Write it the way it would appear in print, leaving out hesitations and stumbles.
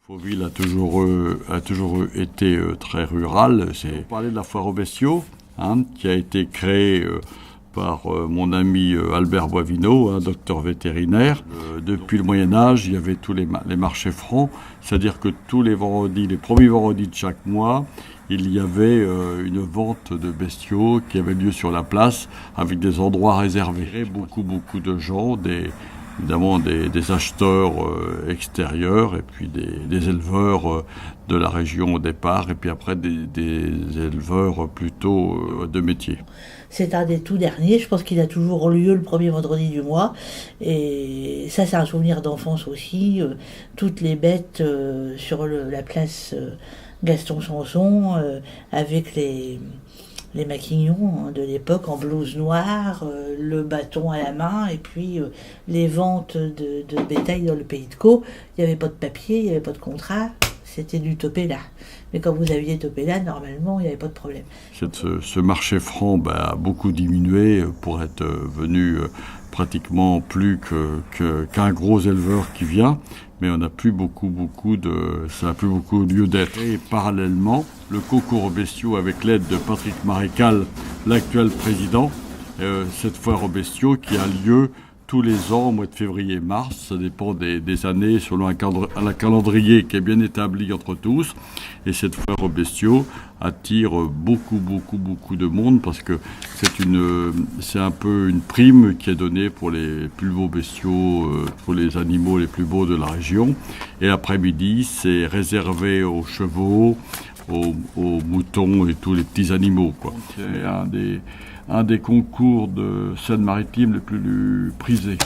Fauville a toujours été très rural. On parlait de la foire aux bestiaux, qui a été créée par mon ami Albert Boivino, docteur vétérinaire. Depuis le Moyen-Âge, il y avait tous les marchés francs, c'est-à-dire que tous les vendredis, les premiers vendredis de chaque mois, il y avait une vente de bestiaux qui avait lieu sur la place avec des endroits réservés. Beaucoup de gens, évidemment des acheteurs extérieurs et puis des éleveurs de la région au départ et puis après des éleveurs plutôt de métier. C'est un des tout derniers, je pense qu'il a toujours lieu le premier vendredi du mois et ça c'est un souvenir d'enfance aussi. Toutes les bêtes sur la place Gaston Sanson avec les maquignons de l'époque en blouse noire, le bâton à la main, et puis les ventes de bétail dans le pays de Caux. Il n'y avait pas de papier, il n'y avait pas de contrat, c'était du topéla. Mais quand vous aviez topéla, normalement, il n'y avait pas de problème. Ce marché franc a beaucoup diminué pour être venu pratiquement plus qu'un gros éleveur qui vient, mais on n'a plus ça n'a plus beaucoup lieu d'être. Et parallèlement, le concours aux bestiaux avec l'aide de Patrick Marécal, l'actuel président, cette foire aux bestiaux qui a lieu tous les ans au mois de février-mars, ça dépend des années selon un calendrier qui est bien établi entre tous. Et cette foire aux bestiaux attire beaucoup de monde parce que c'est un peu une prime qui est donnée pour les plus beaux bestiaux, pour les animaux les plus beaux de la région. Et l'après-midi, c'est réservé aux chevaux, aux moutons et tous les petits animaux, quoi. C'est un des concours de Seine-Maritime les plus prisés.